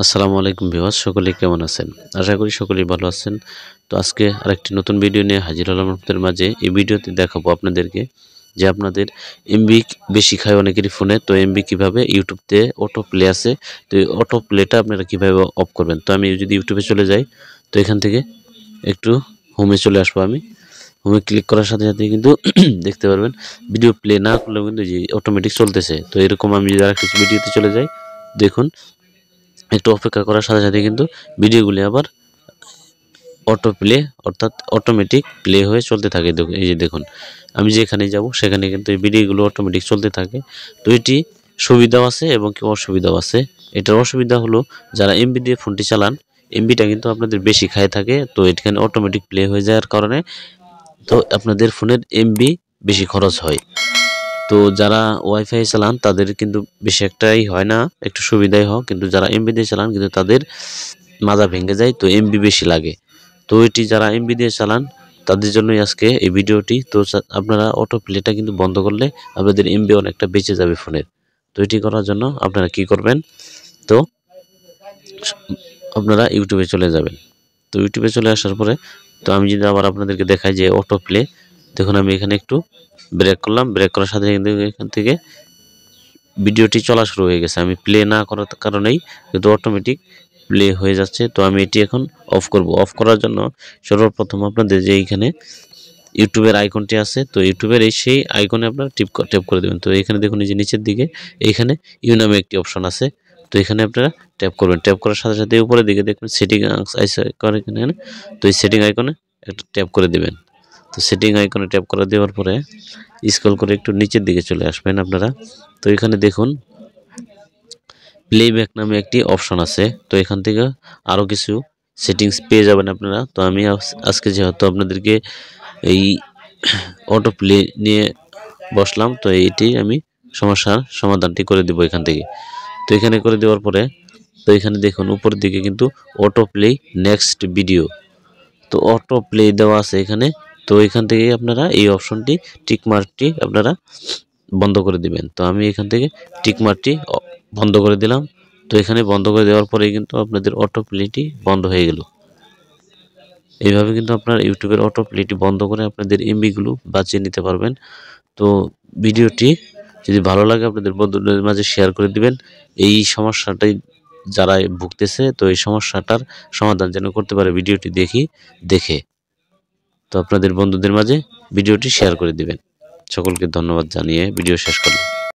আসসালামু আলাইকুম ভিউয়ার্স, সকলে কেমন আছেন? আশা করি সকলেই ভালো আছেন। তো আজকে আরেকটি নতুন ভিডিও নিয়ে হাজির হলাম আপনাদের মাঝে। এই ভিডিওতে দেখাবো আপনাদেরকে যে আপনাদের এমবি বেশি খায় অনেকেরই ফোনে। তো এমবি কিভাবে ইউটিউবতে অটো প্লে আছে, তো এই অটো প্লেটা আপনারা কিভাবে অফ করবেন। তো আমি যদি ইউটিউবে চলে যাই, তো এখান থেকে একটু হোমে চলে আসবো। আমি হোমে ক্লিক করার সাথে সাথে কিন্তু দেখতে পারবেন ভিডিও প্লে না করলেও কিন্তু যে অটোমেটিক চলতেছে। তো এরকম আমি যদি আরেকটি ভিডিওতে চলে যাই, দেখুন একটু অপেক্ষা করার সাথে সাথে কিন্তু ভিডিওগুলি আবার অটো প্লে অর্থাৎ অটোমেটিক প্লে হয়ে চলতে থাকে। এই যে দেখুন, আমি যেখানে যাব সেখানে কিন্তু এই ভিডিওগুলো অটোমেটিক চলতে থাকে। তো এটি সুবিধাও আছে এবং কি অসুবিধাও আছে। এটার অসুবিধা হলো যারা এমবি দিয়ে ফোনটি চালান, এমবিটা কিন্তু আপনাদের বেশি খায় থাকে। তো এখানে অটোমেটিক প্লে হয়ে যাওয়ার কারণে তো আপনাদের ফোনের এমবি বেশি খরচ হয়। তো যারা ওয়াইফাই চালান তাদের কিন্তু বেশি একটাই হয় না, একটু সুবিধাই হয়। কিন্তু যারা এমবি দিয়ে চালান কিন্তু তাদের মাজা ভেঙে যায়, তো এমবি বেশি লাগে। তো এটি যারা এমবি দিয়ে চালান তাদের জন্যই আজকে এই ভিডিওটি। তো আপনারা অটো প্লেটা কিন্তু বন্ধ করলে আপনাদের এমবি অনেকটা বেঁচে যাবে ফোনের। তো এটি করার জন্য আপনারা কি করবেন, তো আপনারা ইউটিউবে চলে যাবেন। তো ইউটিউবে চলে আসার পরে তো আমি যদি আবার আপনাদেরকে দেখাই যে অটো প্লে, দেখুন আমি এখানে একটু ব্রেক করলাম। ব্রেক করার সাথে কিন্তু এখান থেকে ভিডিওটি চলা শুরু হয়ে গেছে। আমি প্লে না করার কারণেই কিন্তু অটোমেটিক প্লে হয়ে যাচ্ছে। তো আমি এটি এখন অফ করব। অফ করার জন্য সর্বপ্রথম আপনাদের যে এইখানে ইউটিউবের আইকনটি আছে, তো ইউটিউবের সেই আইকনে আপনারা ট্যাপ করে দেবেন। তো এখানে দেখুন এই যে নিচের দিকে এইখানে ইউ নামে একটি অপশন আছে। তো এখানে আপনারা ট্যাপ করবেন। ট্যাপ করার সাথে সাথে উপরের দিকে দেখবেন সেটিং আইকন, তো এই সেটিং আইকনে একটা ট্যাপ করে দেবেন। তো সেটিং আইকনে ট্যাপ করে দেওয়ার পরে স্ক্রল করে একটু নিচের দিকে চলে আসবেন আপনারা। তো এখানে দেখুন প্লেব্যাক নামে একটি অপশন আছে। তো এখান থেকে আরও কিছু সেটিংস পেয়ে যাবেন আপনারা। তো আমি আজকে যেহেতু আপনাদেরকে এই অটো প্লে নিয়ে বসলাম, তো এইটি আমি সমস্যার সমাধানটি করে দেব এখান থেকে। তো এখানে করে দেওয়ার পরে তো এখানে দেখুন উপরের দিকে কিন্তু অটো প্লে নেক্সট ভিডিও, তো অটো প্লে দেওয়া আছে এখানে। তো এখান থেকে আপনারা এই অপশনটি টিকমার্কটি আপনারা বন্ধ করে দিবেন। তো আমি এখান থেকে টিকমার্কটি বন্ধ করে দিলাম। তো এখানে বন্ধ করে দেওয়ার পরে কিন্তু আপনাদের অটো প্লেটি বন্ধ হয়ে গেল। এইভাবে কিন্তু আপনার ইউটিউবের অটো প্লেটি বন্ধ করে আপনাদের এমবিগুলো বাঁচিয়ে নিতে পারবেন। তো ভিডিওটি যদি ভালো লাগে আপনাদের বন্ধুদের মাঝে শেয়ার করে দিবেন। এই সমস্যাটাই যারা ভুগতেছে, তো এই সমস্যাটার সমাধান যেন করতে পারে ভিডিওটি দেখে তো আপনাদের বন্ধুদের মাঝে ভিডিওটি শেয়ার করে দিবেন। সকলকে ধন্যবাদ জানিয়ে ভিডিও শেষ করলাম।